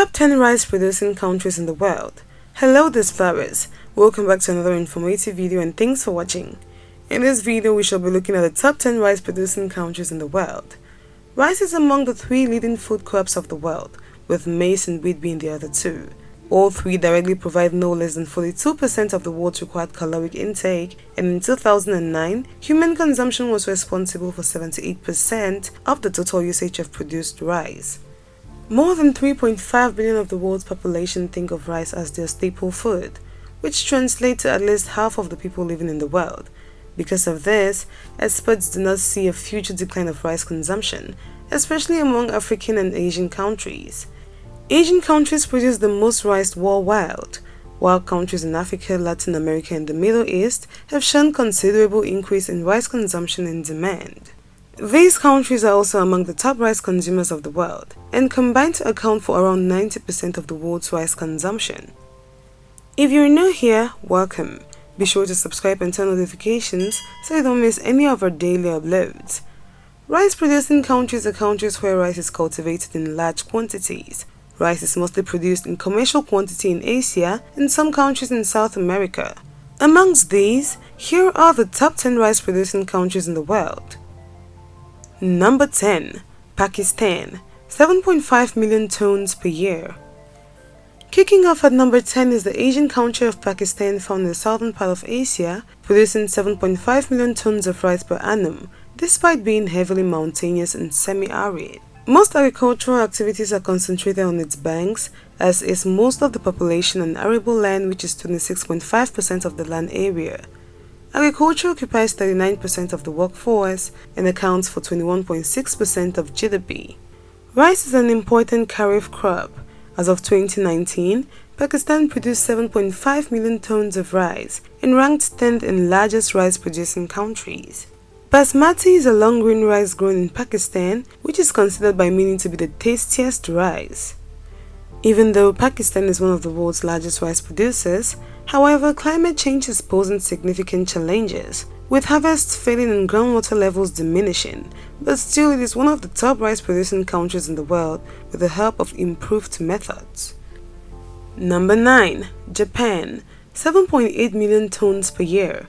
Top 10 rice producing countries in the world. Hello discoverers, welcome back to another informative video and thanks for watching. In this video we shall be looking at the top 10 rice producing countries in the world. Rice is among the 3 leading food crops of the world, with maize and wheat being the other 2. All 3 directly provide no less than 42% of the world's required caloric intake, and in 2009, human consumption was responsible for 78% of the total usage of produced rice. More than 3.5 billion of the world's population think of rice as their staple food, which translates to at least half of the people living in the world. Because of this, experts do not see a future decline of rice consumption, especially among African and Asian countries. Asian countries produce the most rice worldwide, while countries in Africa, Latin America and the Middle East have shown considerable increase in rice consumption and demand. These countries are also among the top rice consumers of the world and combine to account for around 90% of the world's rice consumption. If you're new here, welcome. Be sure to subscribe and turn notifications so you don't miss any of our daily uploads. Rice producing countries are countries where rice is cultivated in large quantities. Rice is mostly produced in commercial quantity in Asia and some countries in South America. Amongst these, here are the top 10 rice producing countries in the world. Number 10. Pakistan, 7.5 million tons per year. Kicking off at number 10 is the Asian country of Pakistan, found in the southern part of Asia, producing 7.5 million tons of rice per annum, despite being heavily mountainous and semi-arid. Most agricultural activities are concentrated on its banks, as is most of the population on arable land, which is 26.5% of the land area. Agriculture occupies 39% of the workforce and accounts for 21.6% of GDP. Rice is an important Kharif crop. As of 2019, Pakistan produced 7.5 million tons of rice and ranked 10th in largest rice-producing countries. Basmati is a long grain rice grown in Pakistan, which is considered by many to be the tastiest rice. Even though Pakistan is one of the world's largest rice producers, however, climate change is posing significant challenges, with harvests failing and groundwater levels diminishing, but still it is one of the top rice-producing countries in the world with the help of improved methods. Number 9. Japan, 7.8 million tons per year.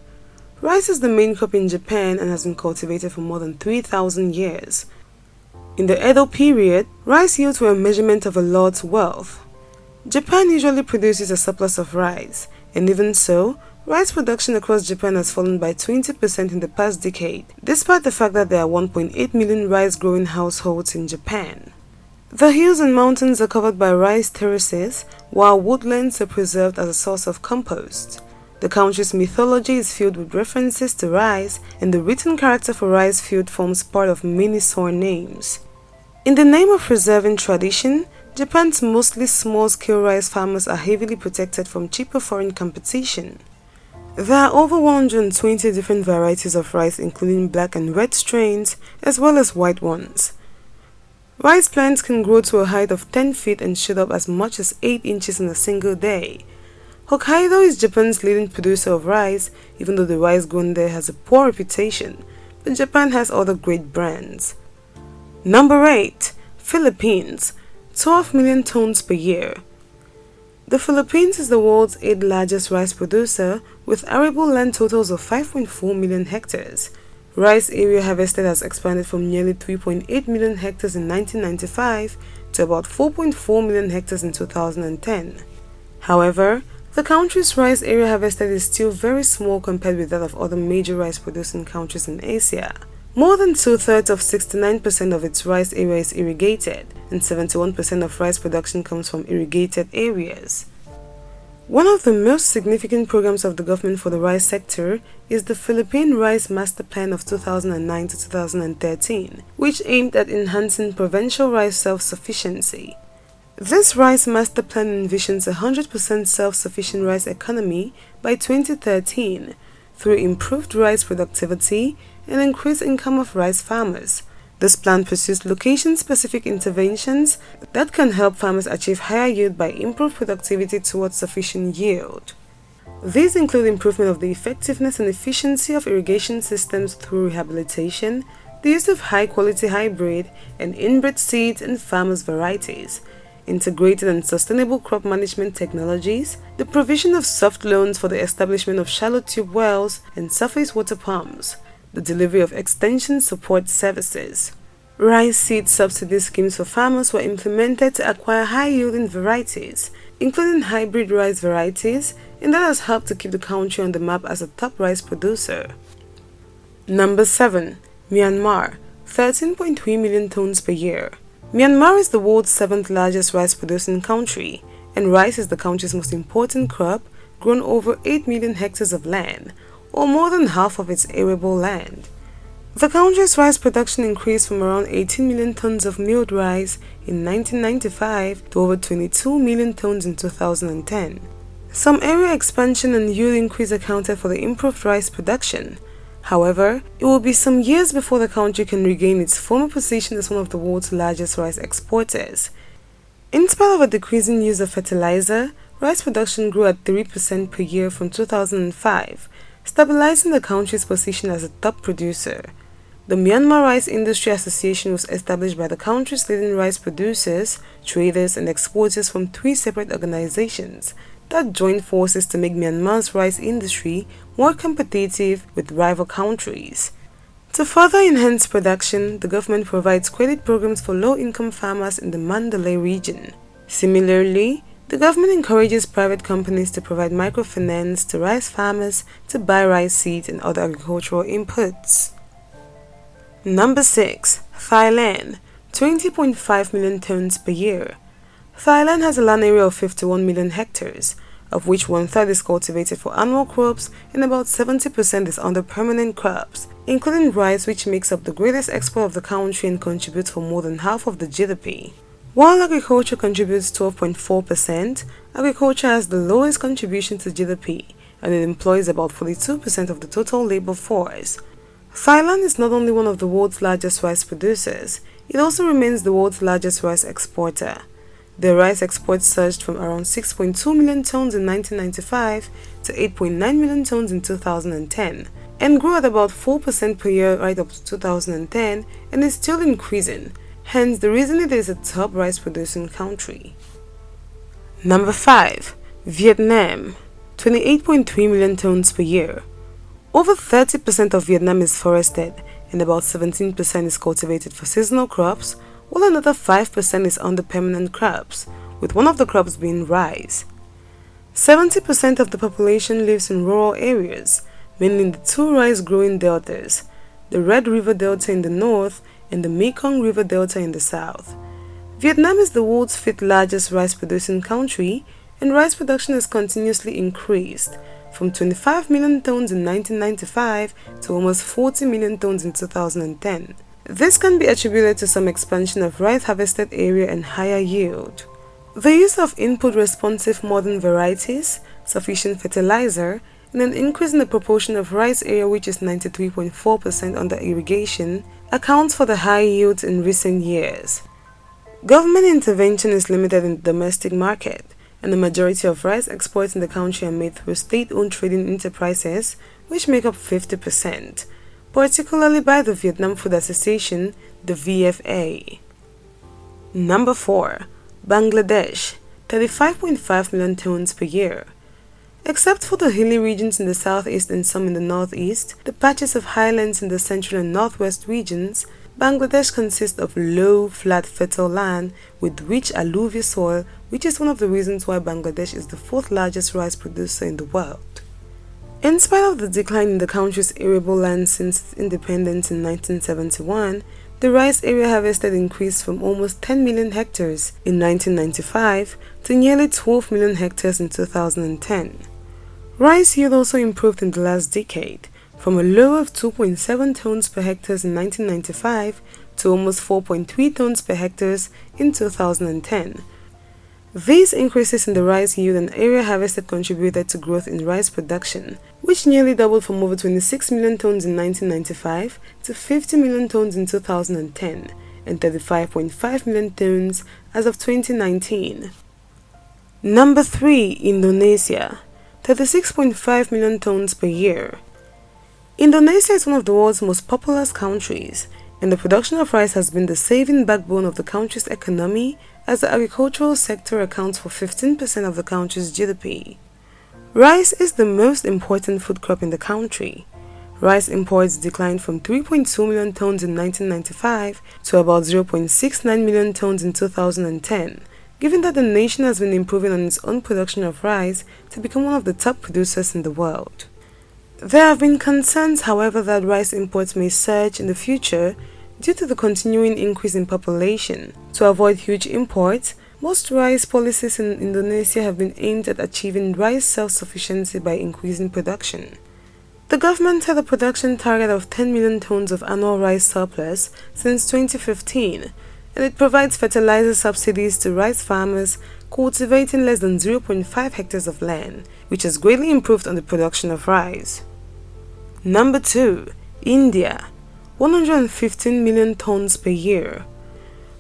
Rice is the main crop in Japan and has been cultivated for more than 3,000 years. In the Edo period, rice yields were a measurement of a lord's wealth. Japan usually produces a surplus of rice, and even so, rice production across Japan has fallen by 20% in the past decade, despite the fact that there are 1.8 million rice-growing households in Japan. The hills and mountains are covered by rice terraces, while woodlands are preserved as a source of compost. The country's mythology is filled with references to rice, and the written character for rice field forms part of many surnames. In the name of preserving tradition, Japan's mostly small-scale rice farmers are heavily protected from cheaper foreign competition. There are over 120 different varieties of rice, including black and red strains, as well as white ones. Rice plants can grow to a height of 10 feet and shoot up as much as 8 inches in a single day. Hokkaido is Japan's leading producer of rice, even though the rice grown there has a poor reputation, but Japan has other great brands. Number 8. Philippines, 12 million tons per year. The Philippines is the world's 8th largest rice producer, with arable land totals of 5.4 million hectares. Rice area harvested has expanded from nearly 3.8 million hectares in 1995 to about 4.4 million hectares in 2010. However, the country's rice area harvested is still very small compared with that of other major rice-producing countries in Asia. More than 2/3 of 69% of its rice area is irrigated, and 71% of rice production comes from irrigated areas. One of the most significant programs of the government for the rice sector is the Philippine Rice Master Plan of 2009 to 2013, which aimed at enhancing provincial rice self-sufficiency. This Rice Master Plan envisions a 100% self-sufficient rice economy by 2013 through improved rice productivity and increased income of rice farmers. This plan pursues location-specific interventions that can help farmers achieve higher yield by improved productivity towards sufficient yield. These include improvement of the effectiveness and efficiency of irrigation systems through rehabilitation, the use of high-quality hybrid and inbred seeds and farmers' varieties, integrated and sustainable crop management technologies, the provision of soft loans for the establishment of shallow tube wells and surface water pumps, the delivery of extension support services. Rice seed subsidy schemes for farmers were implemented to acquire high-yielding varieties, including hybrid rice varieties, and that has helped to keep the country on the map as a top rice producer. Number 7. Myanmar, 13.3 million tons per year. Myanmar is the world's 7th largest rice-producing country, and rice is the country's most important crop, grown over 8 million hectares of land, or more than half of its arable land. The country's rice production increased from around 18 million tons of milled rice in 1995 to over 22 million tons in 2010. Some area expansion and yield increase accounted for the improved rice production. However, it will be some years before the country can regain its former position as one of the world's largest rice exporters. In spite of a decreasing use of fertilizer, rice production grew at 3% per year from 2005, stabilizing the country's position as a top producer. The Myanmar Rice Industry Association was established by the country's leading rice producers, traders, and exporters from 3 separate organizations that joined forces to make Myanmar's rice industry more competitive with rival countries. To further enhance production, the government provides credit programs for low-income farmers in the Mandalay region. Similarly, the government encourages private companies to provide microfinance to rice farmers to buy rice seeds and other agricultural inputs. Number 6. Thailand, 20.5 million tons per year. Thailand has a land area of 51 million hectares, of which 1/3 is cultivated for annual crops and about 70% is under permanent crops, including rice, which makes up the greatest export of the country and contributes for more than half of the GDP. While agriculture contributes 12.4%, agriculture has the lowest contribution to GDP, and it employs about 42% of the total labor force. Thailand is not only one of the world's largest rice producers, it also remains the world's largest rice exporter. Their rice exports surged from around 6.2 million tons in 1995 to 8.9 million tons in 2010, and grew at about 4% per year right up to 2010 and is still increasing, hence the reason it is a top rice producing country. Number 5. Vietnam, 28.3 million tons per year. Over 30% of Vietnam is forested, and about 17% is cultivated for seasonal crops, while another 5% is under permanent crops, with one of the crops being rice. 70% of the population lives in rural areas, mainly in the 2 rice-growing deltas, the Red River Delta in the north and the Mekong River Delta in the south. Vietnam is the world's 5th largest rice-producing country, and rice production has continuously increased, from 25 million tons in 1995 to almost 40 million tons in 2010. This can be attributed to some expansion of rice harvested area and higher yield. The use of input-responsive modern varieties, sufficient fertilizer, and an increase in the proportion of rice area, which is 93.4% under irrigation, accounts for the high yields in recent years. Government intervention is limited in the domestic market, and the majority of rice exports in the country are made through state-owned trading enterprises, which make up 50%, particularly by the Vietnam Food Association, the VFA. Number 4. Bangladesh, 35.5 million tons per year. Except for the hilly regions in the southeast and some in the northeast, the patches of highlands in the central and northwest regions, Bangladesh consists of low, flat, fertile land with rich alluvial soil, which is one of the reasons why Bangladesh is the 4th largest rice producer in the world. In spite of the decline in the country's arable land since its independence in 1971, the rice area harvested increased from almost 10 million hectares in 1995 to nearly 12 million hectares in 2010. Rice yield also improved in the last decade, from a low of 2.7 tons per hectare in 1995 to almost 4.3 tons per hectare in 2010. These increases in the rice yield and area harvested contributed to growth in rice production, which nearly doubled from over 26 million tons in 1995 to 50 million tons in 2010 and 35.5 million tons as of 2019. Number 3. Indonesia, 36.5 million tons per year. Indonesia is one of the world's most populous countries, and the production of rice has been the saving backbone of the country's economy, as the agricultural sector accounts for 15% of the country's GDP. Rice is the most important food crop in the country. Rice imports declined from 3.2 million tons in 1995 to about 0.69 million tons in 2010, given that the nation has been improving on its own production of rice to become one of the top producers in the world. There have been concerns, however, that rice imports may surge in the future due to the continuing increase in population. To avoid huge imports, most rice policies in Indonesia have been aimed at achieving rice self-sufficiency by increasing production. The government had a production target of 10 million tons of annual rice surplus since 2015, and it provides fertilizer subsidies to rice farmers cultivating less than 0.5 hectares of land, which has greatly improved on the production of rice. Number 2. India, 115 million tons per year.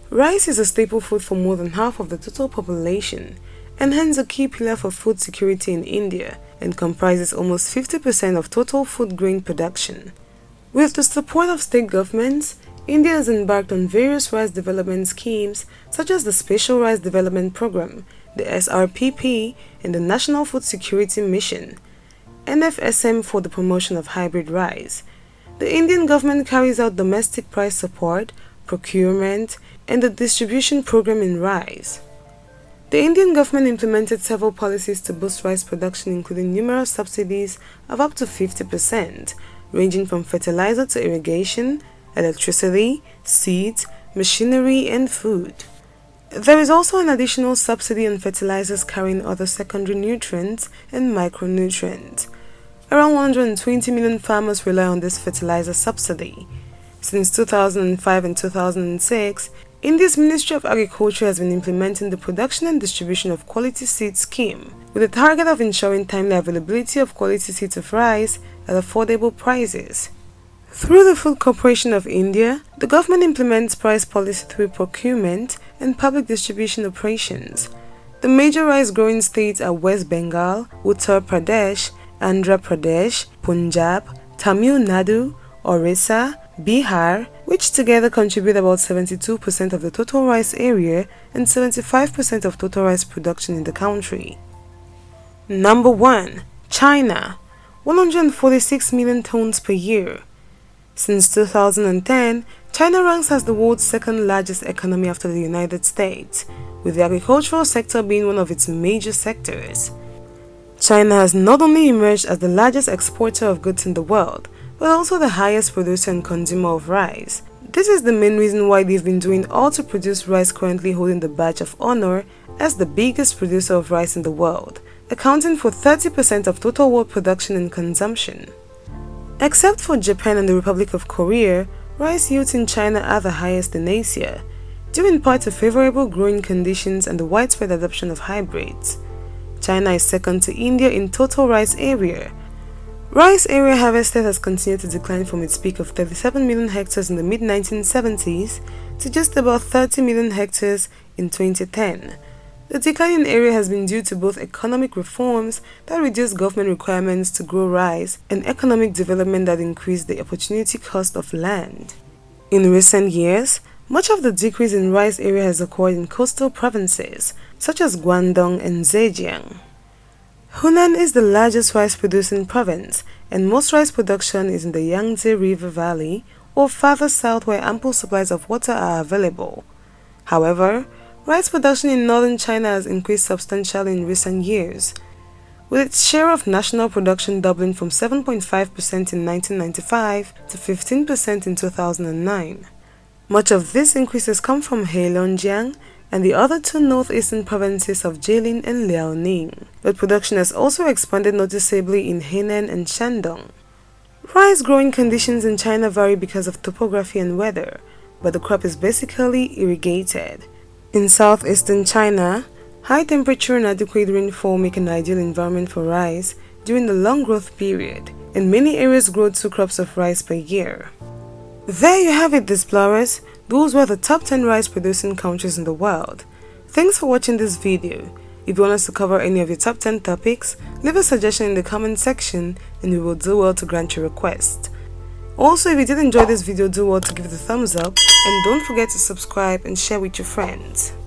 Rice is a staple food for more than half of the total population, and hence a key pillar for food security in India, and comprises almost 50% of total food grain production. With the support of state governments, India has embarked on various rice development schemes such as the Special Rice Development Program, the SRPP, and the National Food Security Mission, NFSM, for the promotion of hybrid rice. The Indian government carries out domestic price support, procurement, and the distribution program in rice. The Indian government implemented several policies to boost rice production, including numerous subsidies of up to 50%, ranging from fertilizer to irrigation, electricity, seeds, machinery, and food. There is also an additional subsidy on fertilizers carrying other secondary nutrients and micronutrients. Around 120 million farmers rely on this fertilizer subsidy. Since 2005 and 2006, India's Ministry of Agriculture has been implementing the production and distribution of quality seed scheme, with a target of ensuring timely availability of quality seeds of rice at affordable prices. Through the Food Corporation of India, the government implements price policy through procurement and public distribution operations. The major rice-growing states are West Bengal, Uttar Pradesh, Andhra Pradesh, Punjab, Tamil Nadu, Orissa, Bihar, which together contribute about 72% of the total rice area and 75% of total rice production in the country. Number 1. China, 146 million tons per year. Since 2010, China ranks as the world's second largest economy after the United States, with the agricultural sector being one of its major sectors. China has not only emerged as the largest exporter of goods in the world, but also the highest producer and consumer of rice. This is the main reason why they've been doing all to produce rice, currently holding the badge of honor as the biggest producer of rice in the world, accounting for 30% of total world production and consumption. Except for Japan and the Republic of Korea, rice yields in China are the highest in Asia, due in part to favorable growing conditions and the widespread adoption of hybrids. China is second to India in total rice area. Rice area harvested has continued to decline from its peak of 37 million hectares in the mid-1970s to just about 30 million hectares in 2010. The decline in area has been due to both economic reforms that reduce government requirements to grow rice and economic development that increased the opportunity cost of land. In recent years, much of the decrease in rice area has occurred in coastal provinces such as Guangdong and Zhejiang. Hunan is the largest rice-producing province, and most rice production is in the Yangtze River Valley or farther south where ample supplies of water are available. However, rice production in northern China has increased substantially in recent years, with its share of national production doubling from 7.5% in 1995 to 15% in 2009. Much of this increase has come from Heilongjiang and the other two northeastern provinces of Jilin and Liaoning, but production has also expanded noticeably in Henan and Shandong. Rice growing conditions in China vary because of topography and weather, but the crop is basically irrigated. In southeastern China, high temperature and adequate rainfall make an ideal environment for rice during the long growth period, and many areas grow 2 crops of rice per year. There you have it, explorers. Those were the top 10 rice producing countries in the world. Thanks for watching this video. If you want us to cover any of your top 10 topics, leave a suggestion in the comment section and we will do well to grant your request. Also, if you did enjoy this video, do well to give it a thumbs up and don't forget to subscribe and share with your friends.